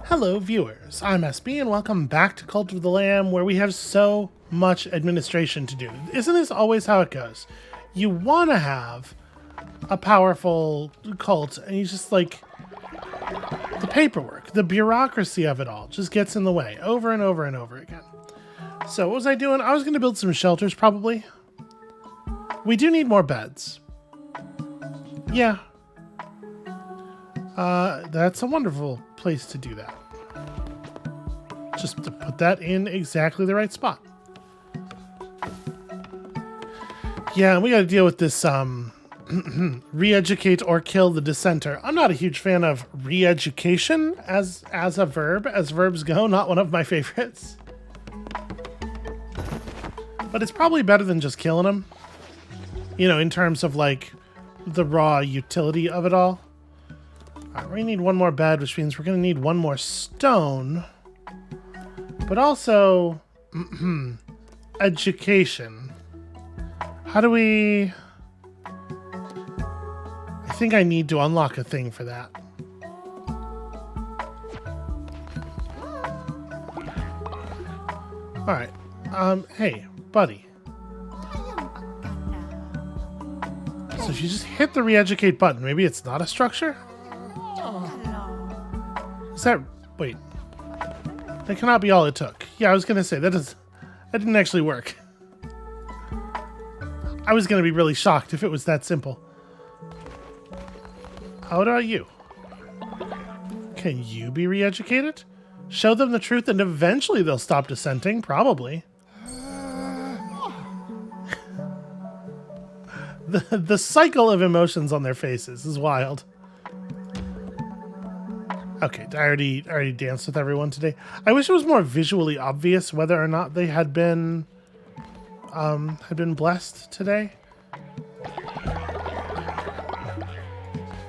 Hello viewers, I'm SB and welcome back to Cult of the Lamb, where we have so much administration to do. Isn't this always how it goes? You want to have a powerful cult and you just like, the paperwork, the bureaucracy of it all just gets in the way over and over and over again. So what was I doing? I was going to build some shelters probably. We do need more beds. Yeah. That's a wonderful place to do that. Just to put that in exactly the right spot. Yeah, we got to deal with this re-educate or kill the dissenter. I'm not a huge fan of re-education as a verb, as verbs go, not one of my favorites. But it's probably better than just killing them. You know, in terms of like the raw utility of it all. Alright, we need one more bed, which means we're going to need one more stone. But also, education. How do we... I think I need to unlock a thing for that. Alright, hey, buddy. So if you just hit the re-educate button, maybe it's not a structure? Is that... wait. That cannot be all it took. Yeah, I was going to say, that didn't actually work. I was going to be really shocked if it was that simple. How about you? Can you be re-educated? Show them the truth and eventually they'll stop dissenting, probably. The cycle of emotions on their faces is wild. Okay, I already danced with everyone today. I wish it was more visually obvious whether or not they had been blessed today.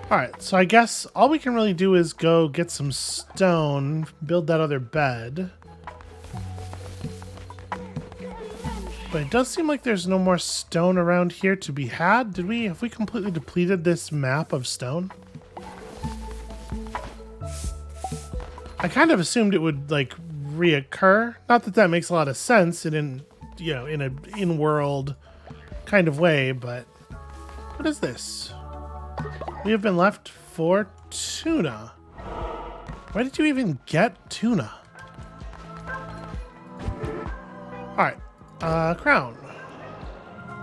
Alright, so I guess all we can really do is go get some stone, build that other bed. But it does seem like there's no more stone around here to be had. Have we completely depleted this map of stone? I kind of assumed it would like reoccur. Not that that makes a lot of sense in an in-world kind of way, but what is this? We have been left for tuna. Why did you even get tuna? Alright, crown.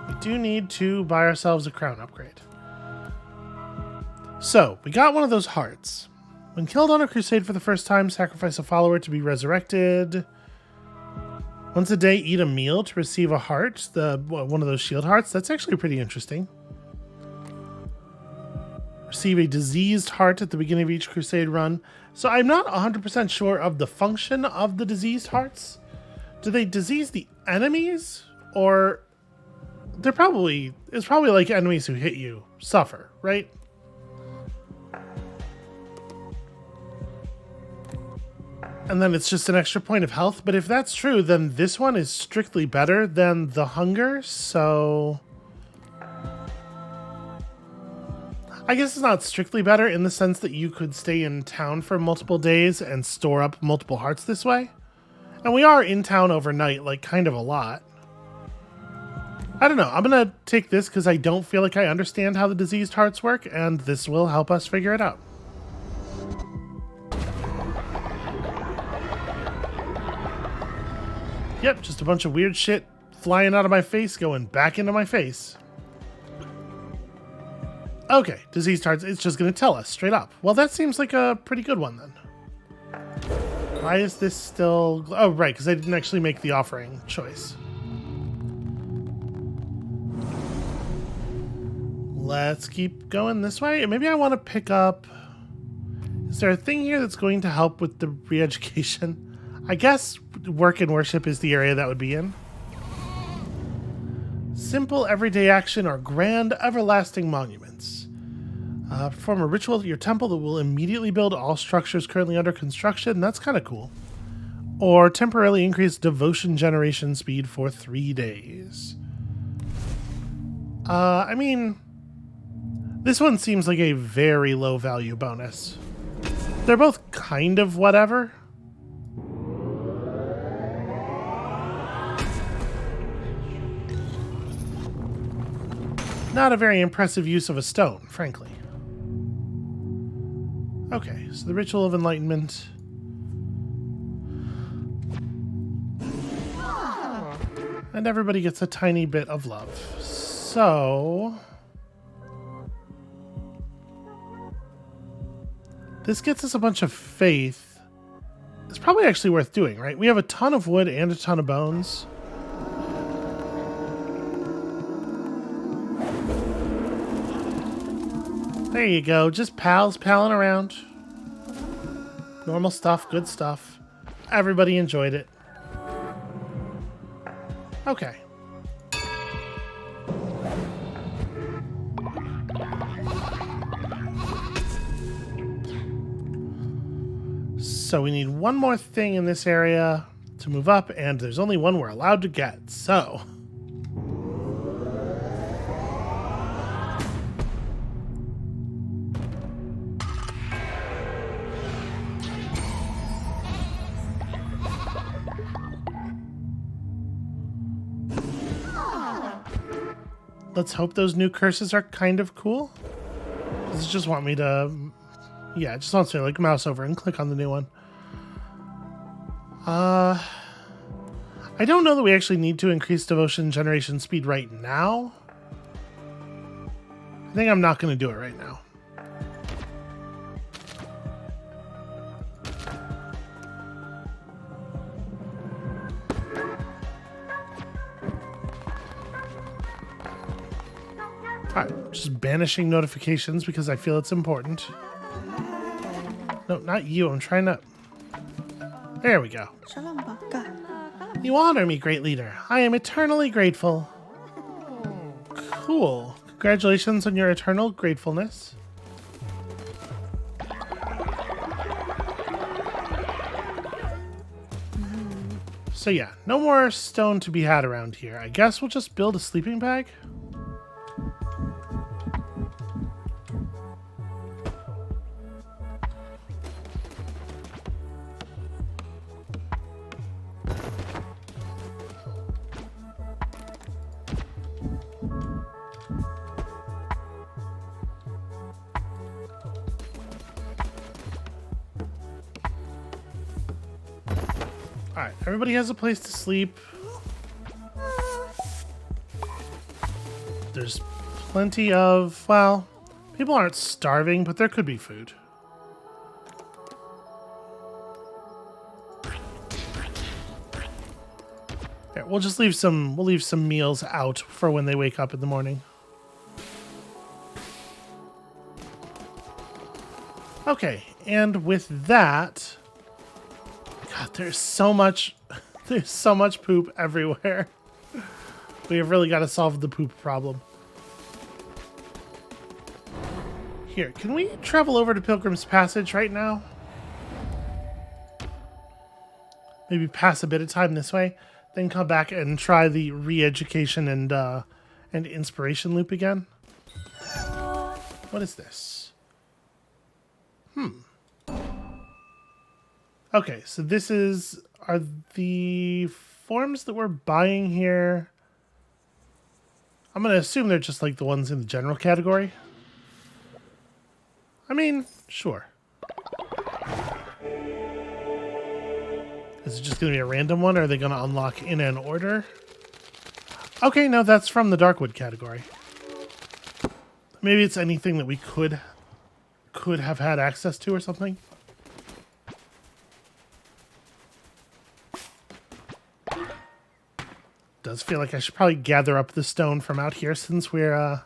We do need to buy ourselves a crown upgrade. So, we got one of those hearts. When killed on a crusade for the first time, sacrifice a follower to be resurrected. Once a day, eat a meal to receive a heart. One of those shield hearts. That's actually pretty interesting. Receive a diseased heart at the beginning of each crusade run. So I'm not 100% sure of the function of the diseased hearts. Do they disease the enemies? Or it's probably like enemies who hit you suffer, right? And then it's just an extra point of health. But if that's true, then this one is strictly better than the hunger. So I guess it's not strictly better in the sense that you could stay in town for multiple days and store up multiple hearts this way. And we are in town overnight, like kind of a lot. I don't know. I'm going to take this because I don't feel like I understand how the diseased hearts work. And this will help us figure it out. Yep, just a bunch of weird shit flying out of my face, going back into my face. Okay, diseased hearts, it's just going to tell us straight up. Well, that seems like a pretty good one then. Why is this still... oh, right, because I didn't actually make the offering choice. Let's keep going this way. Maybe I want to pick up... is there a thing here that's going to help with the re-education? I guess work and worship is the area that would be in. Simple everyday action or grand everlasting monuments. Perform a ritual at your temple that will immediately build all structures currently under construction. That's kind of cool. Or temporarily increase devotion generation speed for 3 days. I mean, this one seems like a very low value bonus. They're both kind of whatever. Not a very impressive use of a stone, frankly. Okay, so the Ritual of Enlightenment. And everybody gets a tiny bit of love. So... this gets us a bunch of faith. It's probably actually worth doing, right? We have a ton of wood and a ton of bones. There you go. Just pals palling around. Normal stuff, good stuff. Everybody enjoyed it. Okay. So we need one more thing in this area to move up, and there's only one we're allowed to get, so... let's hope those new curses are kind of cool. Does it just want me to... yeah, it just wants me to like mouse over and click on the new one. I don't know that we actually need to increase devotion generation speed right now. I think I'm not going to do it right now. Alright, just banishing notifications because I feel it's important. No, not you. I'm trying to... there we go. You honor me, great leader. I am eternally grateful. Cool. Congratulations on your eternal gratefulness. So yeah, no more stone to be had around here. I guess we'll just build a sleeping bag. Alright, everybody has a place to sleep. There's plenty of, well, people aren't starving, but there could be food. There, we'll just leave some meals out for when they wake up in the morning. Okay, and with that, God, there's so much poop everywhere. We have really got to solve the poop problem. Here, can we travel over to Pilgrim's Passage right now? Maybe pass a bit of time this way, then come back and try the re-education and inspiration loop again. What is this? Okay, so this are the forms that we're buying here. I'm going to assume they're just like the ones in the general category. I mean, sure. Is it just going to be a random one, or are they going to unlock in an order? Okay, no, that's from the Darkwood category. Maybe it's anything that we could have had access to or something. Does feel like I should probably gather up the stone from out here since we're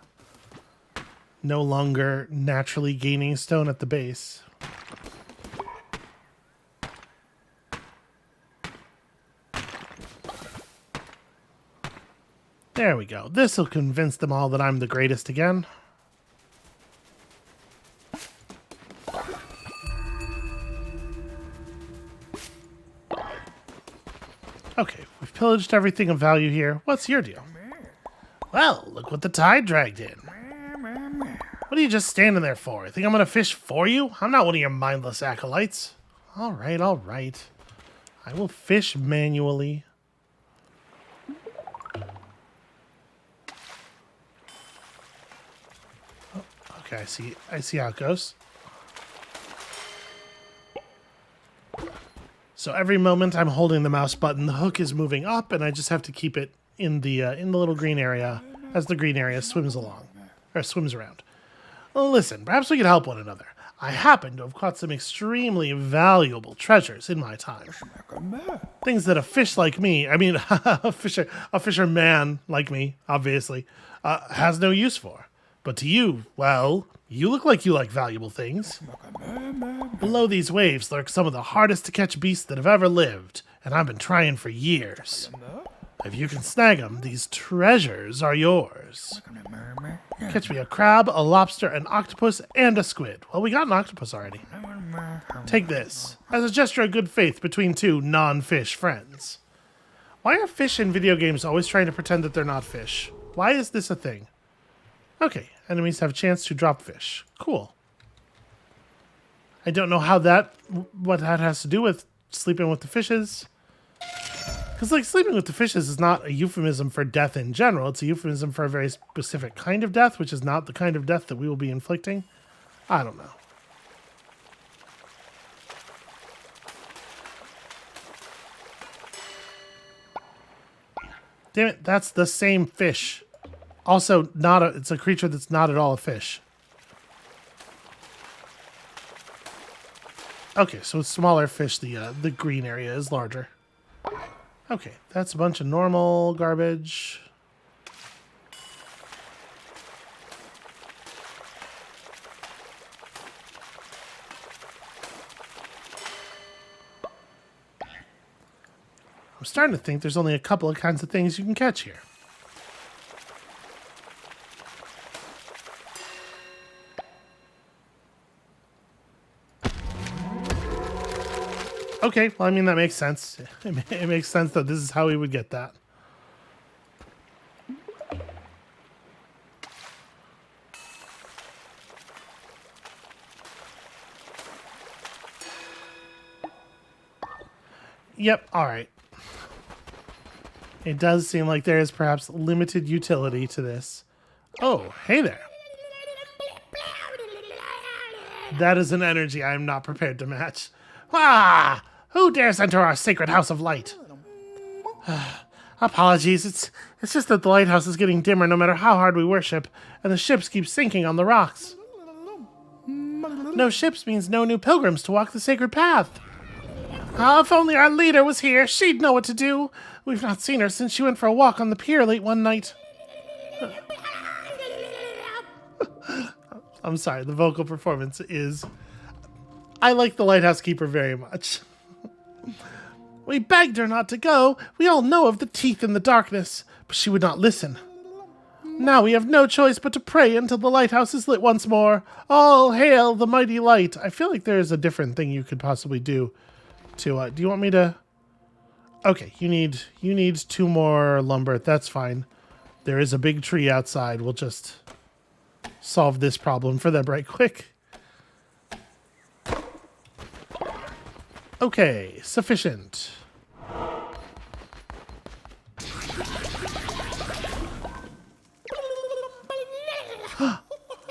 no longer naturally gaining stone at the base. There we go. This will convince them all that I'm the greatest again. Okay, we've pillaged everything of value here. What's your deal? Well, look what the tide dragged in. What What are you just standing there for? You think I'm going to fish for you? I'm not one of your mindless acolytes. All right, all right. I will fish manually. Oh, okay, I see how it goes. So every moment I'm holding the mouse button, the hook is moving up, and I just have to keep it in the little green area as the green area swims along, or swims around. Well, listen, perhaps we could help one another. I happen to have caught some extremely valuable treasures in my time. Things that a fish like me, I mean, a fisherman like me, obviously, has no use for. But to you, well, you look like you like valuable things. Below these waves lurk some of the hardest to catch beasts that have ever lived, and I've been trying for years. If you can snag them, these treasures are yours. Catch me a crab, a lobster, an octopus, and a squid. Well, we got an octopus already. Take this, as a gesture of good faith between two non-fish friends. Why are fish in video games always trying to pretend that they're not fish? Why is this a thing? Okay, enemies have a chance to drop fish. Cool. I don't know what that has to do with sleeping with the fishes. Because, like, sleeping with the fishes is not a euphemism for death in general. It's a euphemism for a very specific kind of death, which is not the kind of death that we will be inflicting. I don't know. Damn it, that's the same fish. Also, it's a creature that's not at all a fish. Okay, so it's smaller fish. The green area is larger. Okay, that's a bunch of normal garbage. I'm starting to think there's only a couple of kinds of things you can catch here. Okay, well, I mean, that makes sense. It makes sense that this is how we would get that. Yep, alright. It does seem like there is perhaps limited utility to this. Oh, hey there. That is an energy I am not prepared to match. Ah! Who dares enter our sacred house of light? Apologies, it's just that the lighthouse is getting dimmer no matter how hard we worship, and the ships keep sinking on the rocks. No ships means no new pilgrims to walk the sacred path. If only our leader was here, she'd know what to do. We've not seen her since she went for a walk on the pier late one night. I'm sorry, the vocal performance is... I like the lighthouse keeper very much. We begged her not to go. We all know of the teeth in the darkness, but she would not listen. Now we have no choice but to pray until the lighthouse is lit once more. All hail the mighty light. I feel like there is a different thing you could possibly do to, do you want me to... Okay, you need 2 more lumber. That's fine. There is a big tree outside. We'll just solve this problem for them right quick. Okay, sufficient.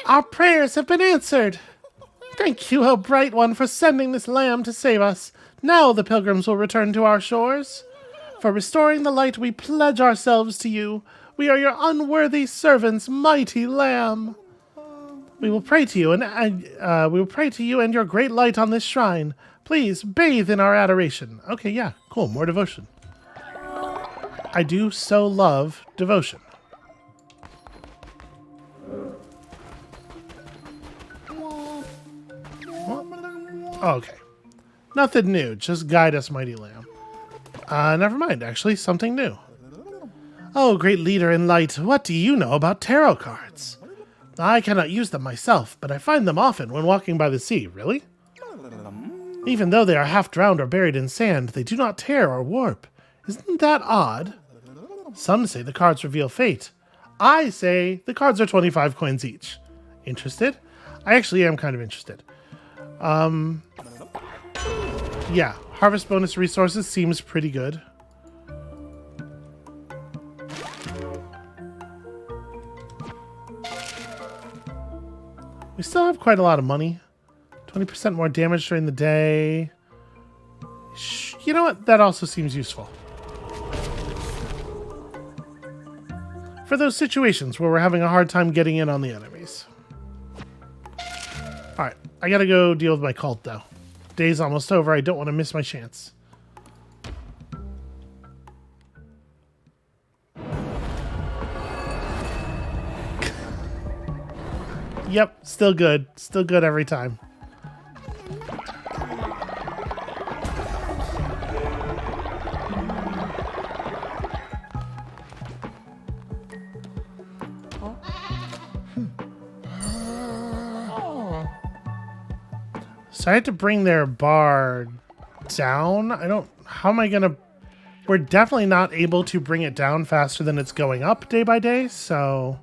Our prayers have been answered. Thank you, O Bright One, for sending this lamb to save us. Now the pilgrims will return to our shores. For restoring the light, we pledge ourselves to you. We are your unworthy servants, mighty lamb. We will pray to you, and your great light on this shrine. Please bathe in our adoration. Okay, yeah, cool. More devotion. I do so love devotion. Oh, okay. Nothing new. Just guide us, mighty lamb. Never mind. Actually, something new. Oh, great leader in light, what do you know about tarot cards? I cannot use them myself, but I find them often when walking by the sea. Really? Even though they are half drowned or buried in sand, they do not tear or warp. Isn't that odd? Some say the cards reveal fate. I say the cards are 25 coins each. Interested? I actually am kind of interested. Yeah, harvest bonus resources seems pretty good. We still have quite a lot of money. 20% more damage during the day. You know what? That also seems useful. For those situations where we're having a hard time getting in on the enemies. Alright, I gotta go deal with my cult though. Day's almost over, I don't want to miss my chance. Yep, still good. Still good every time. So I had to bring their bar down. How am I gonna... We're definitely not able to bring it down faster than it's going up day by day, so...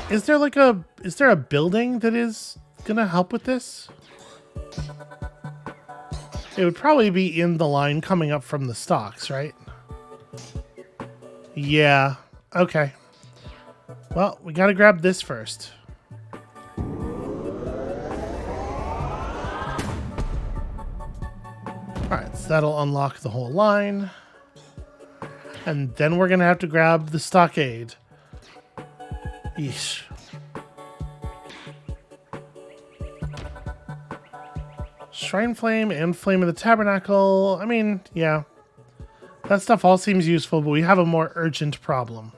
Is there a building that is gonna help with this? It would probably be in the line coming up from the stocks, right? Yeah, okay. Well, we gotta grab this first. Alright, so that'll unlock the whole line. And then we're gonna have to grab the stockade. Yeesh. Shrine Flame and Flame of the Tabernacle. I mean, yeah. That stuff all seems useful, but we have a more urgent problem.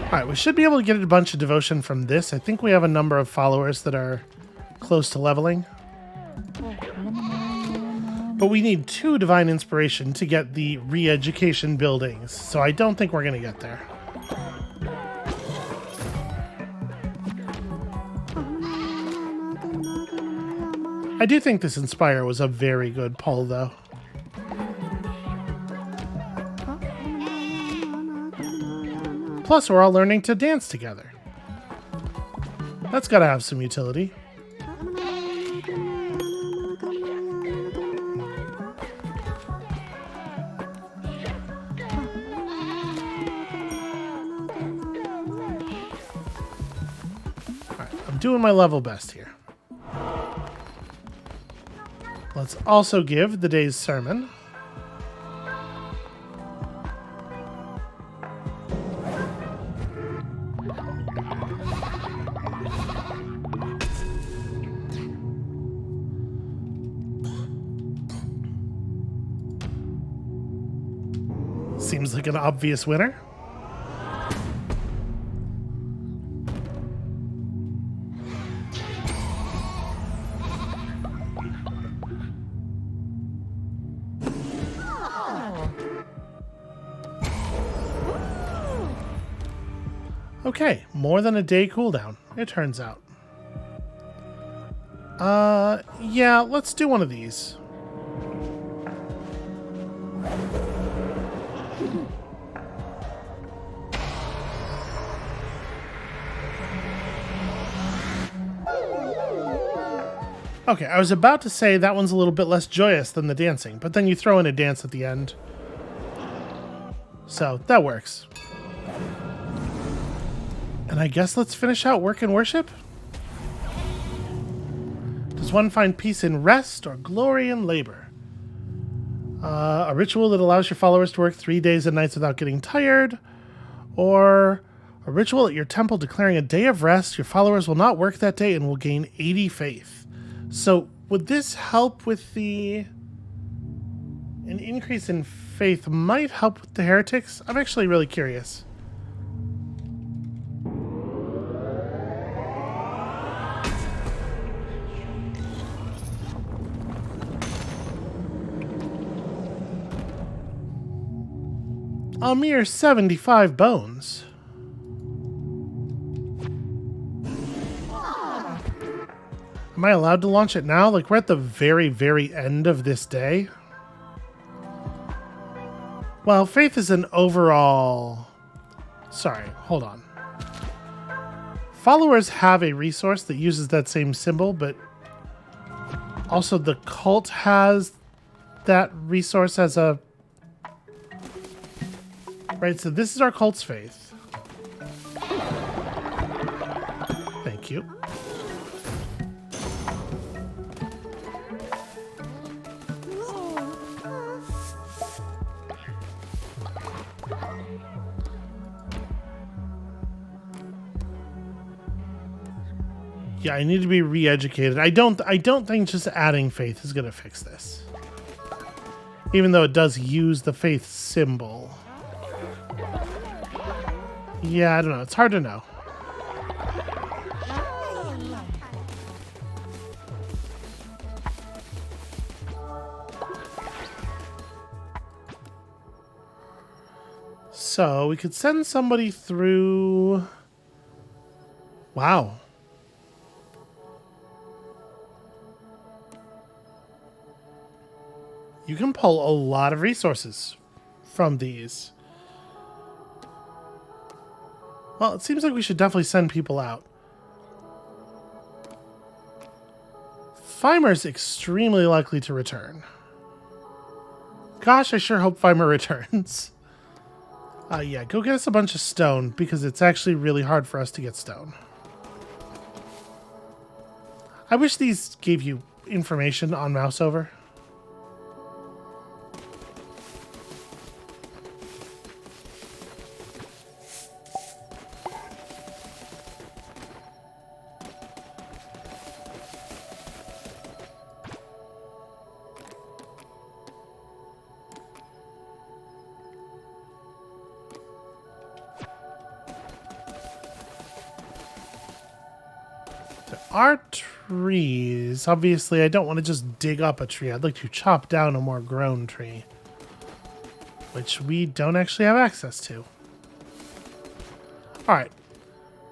Alright, we should be able to get a bunch of devotion from this. I think we have a number of followers that are close to leveling. But we need 2 divine inspiration to get the re-education buildings, so I don't think we're going to get there. I do think this Inspire was a very good pull, though. Plus, we're all learning to dance together. That's got to have some utility. Doing my level best here. Let's also give the day's sermon. Seems like an obvious winner. Okay, more than a day cooldown, it turns out. Yeah, let's do one of these. Okay, I was about to say that one's a little bit less joyous than the dancing, but then you throw in a dance at the end. So, that works. And I guess let's finish out work and worship? Does one find peace in rest or glory in labor? A ritual that allows your followers to work 3 days and nights without getting tired? Or a ritual at your temple declaring a day of rest, your followers will not work that day and will gain 80 faith. So, would this help with the... An increase in faith might help with the heretics? I'm actually really curious. A mere 75 bones. Am I allowed to launch it now? Like, we're at the very, very end of this day. Well, faith is an overall... Sorry, hold on. Followers have a resource that uses that same symbol, but also the cult has that resource as a... Right, so this is our cult's faith. Thank you. Yeah, I need to be re-educated. I don't think just adding faith is going to fix this. Even though it does use the faith symbol. Yeah, I don't know. It's hard to know. So, we could send somebody through... Wow. You can pull a lot of resources from these. Well, it seems like we should definitely send people out. Feimer's extremely likely to return. Gosh, I sure hope Feimer returns. Yeah, go get us a bunch of stone, because it's actually really hard for us to get stone. I wish these gave you information on mouse over. Are trees. Obviously, I don't want to just dig up a tree. I'd like to chop down a more grown tree, which we don't actually have access to. All right.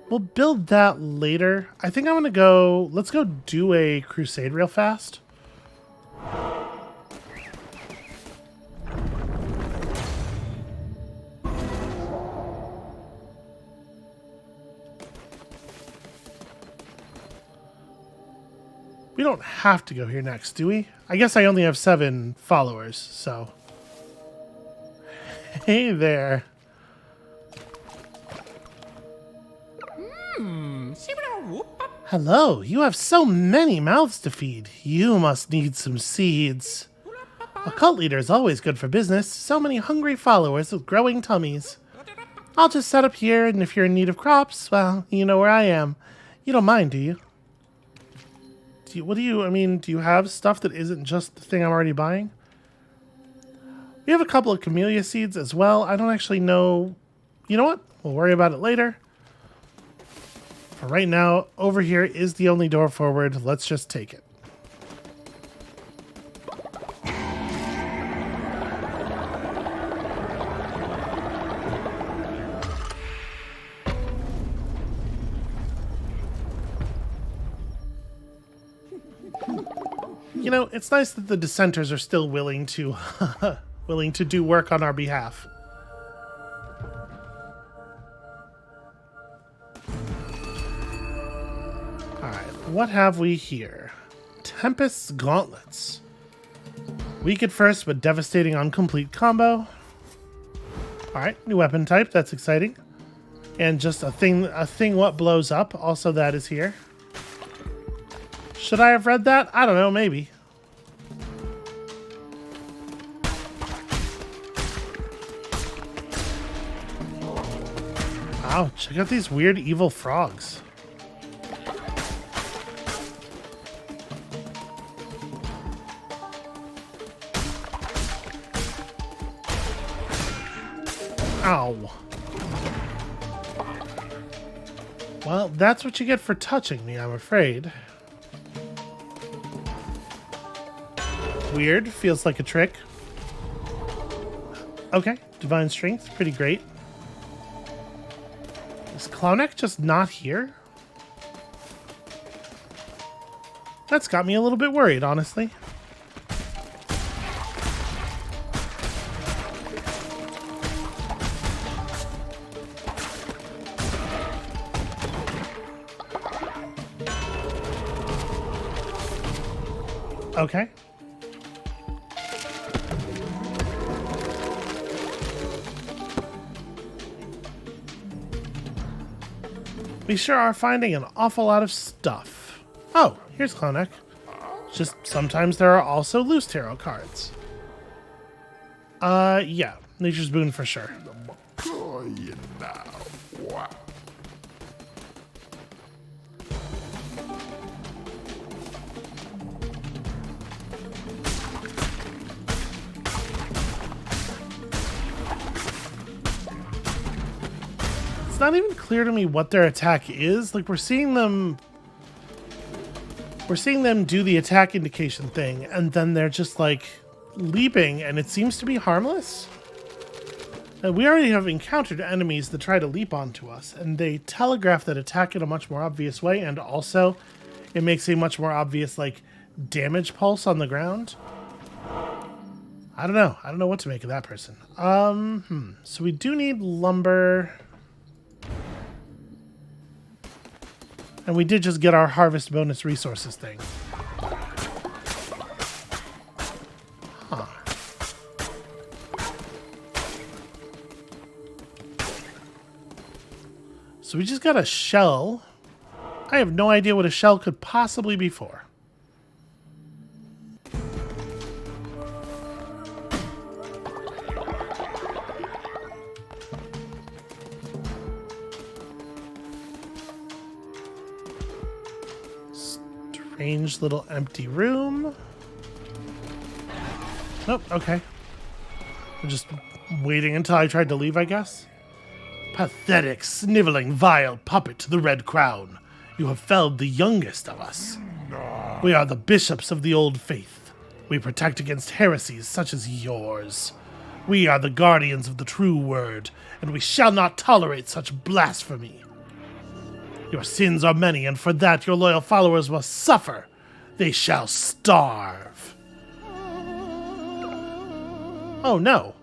We'll build that later. I think I'm going to go... Let's go do a crusade real fast. We don't have to go here next, do we? I guess I only have 7 followers, so... Hey there. Hello, you have so many mouths to feed. You must need some seeds. A cult leader is always good for business. So many hungry followers with growing tummies. I'll just set up here, and if you're in need of crops, well, you know where I am. You don't mind, do you? What do you, I mean, do you have stuff that isn't just the thing I'm already buying? We have a couple of camellia seeds as well. I don't actually know. You know what? We'll worry about it later. For right now, over here is the only door forward. Let's just take it. You know, it's nice that the dissenters are still willing to do work on our behalf. Alright, what have we here? Tempest's Gauntlets. Weak at first, but devastating on complete combo. Alright, new weapon type, that's exciting. And just a thing what blows up, also that is here. Should I have read that? I don't know, maybe. Wow, check out these weird evil frogs. Ow. Well, that's what you get for touching me, I'm afraid. Weird, feels like a trick. Okay, divine strength, pretty great. Is Clowneck just not here? That's got me a little bit worried, honestly. Okay. We sure are finding an awful lot of stuff. Oh, here's Klonek. Just sometimes there are also loose tarot cards. Yeah. Nature's Boon for sure. It's not even clear to me what their attack is. Like, we're seeing them do the attack indication thing, and then they're just like leaping, and it seems to be harmless. And we already have encountered enemies that try to leap onto us, and they telegraph that attack in a much more obvious way, and also it makes a much more obvious like damage pulse on the ground. I don't know what to make of that person. So we do need lumber. And we did just get our harvest bonus resources thing. Huh. So we just got a shell. I have no idea what a shell could possibly be for. Strange little empty room. Nope, okay. I'm just waiting until I tried to leave, I guess. Pathetic, sniveling, vile puppet, the Red Crown. You have felled the youngest of us. We are the bishops of the old faith. We protect against heresies such as yours. We are the guardians of the true word, and we shall not tolerate such blasphemy. Your sins are many, and for that your loyal followers must suffer. They shall starve. Oh, no.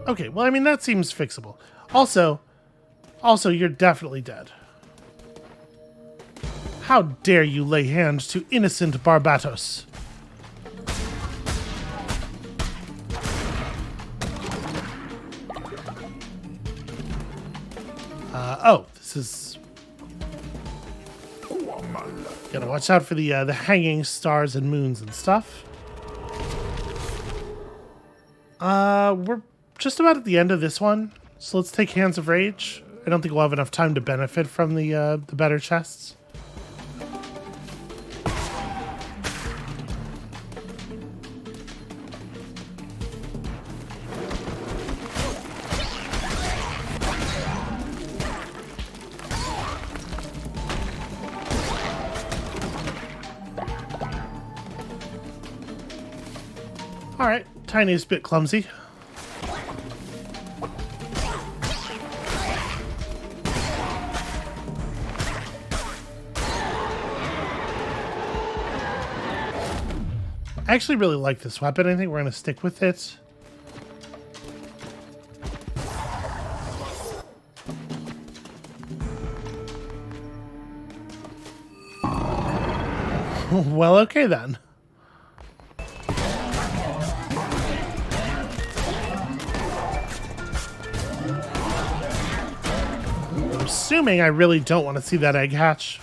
Okay, well, I mean, that seems fixable. Also, you're definitely dead. How dare you lay hands to innocent Barbatos? Oh, this is... Gotta watch out for the hanging stars and moons and stuff. We're just about at the end of this one, so let's take Hands of Rage. I don't think we'll have enough time to benefit from the better chests. Alright, tiniest bit clumsy. I actually really like this weapon. I think we're going to stick with it. Well, okay then. I'm assuming I really don't want to see that egg hatch.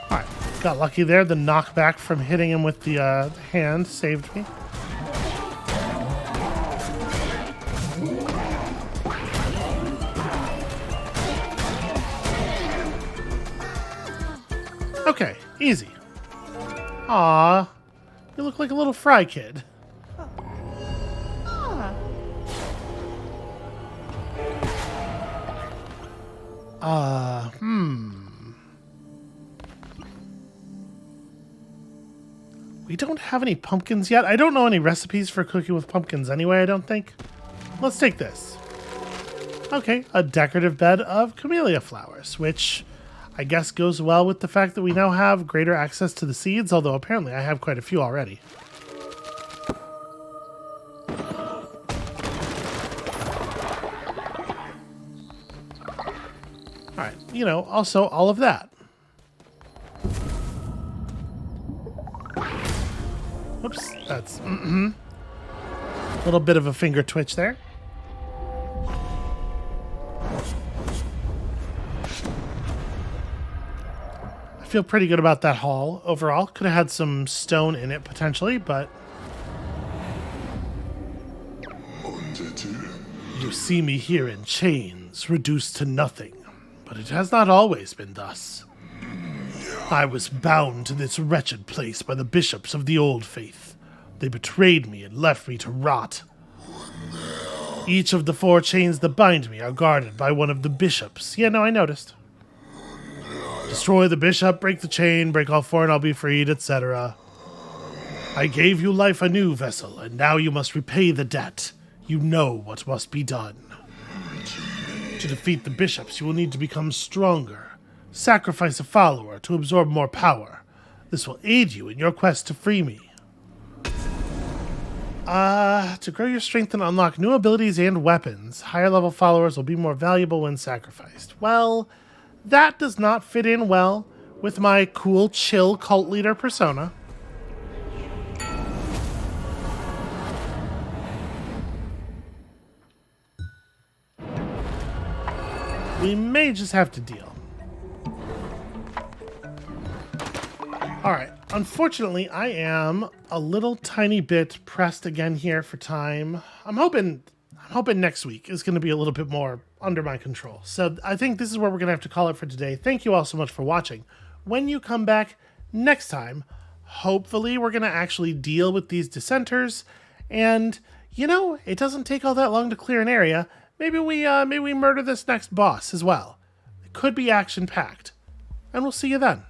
Alright, got lucky there. The knockback from hitting him with the hand saved me. Okay, easy. Aw, you look like a little fry kid. we don't have any pumpkins yet. I don't know any recipes for cooking with pumpkins anyway, I don't think. Let's take this. Okay, a decorative bed of camellia flowers, which I guess goes well with the fact that we now have greater access to the seeds, although apparently I have quite a few already. Alright, you know, also all of that. Oops, that's a little bit of a finger twitch there. I feel pretty good about that haul overall. Could have had some stone in it potentially, but you see me here in chains, reduced to nothing, but it has not always been thus. I was bound to this wretched place by the bishops of the old faith. They betrayed me and left me to rot. Each of the 4 chains that bind me are guarded by one of the bishops. Yeah, no, I noticed. Destroy the bishop, break the chain, break all 4 and I'll be freed, etc. I gave you life anew, vessel, and now you must repay the debt. You know what must be done. To defeat the bishops, you will need to become stronger. Sacrifice a follower to absorb more power. This will aid you in your quest to free me. To grow your strength and unlock new abilities and weapons, higher level followers will be more valuable when sacrificed. Well, that does not fit in well with my cool, chill cult leader persona. We may just have to deal. Alright, unfortunately, I am a little tiny bit pressed again here for time. I'm hoping next week is going to be a little bit more under my control. So I think this is where we're going to have to call it for today. Thank you all so much for watching. When you come back next time, hopefully we're going to actually deal with these dissenters. And, you know, it doesn't take all that long to clear an area. Maybe we murder this next boss as well. It could be action-packed. And we'll see you then.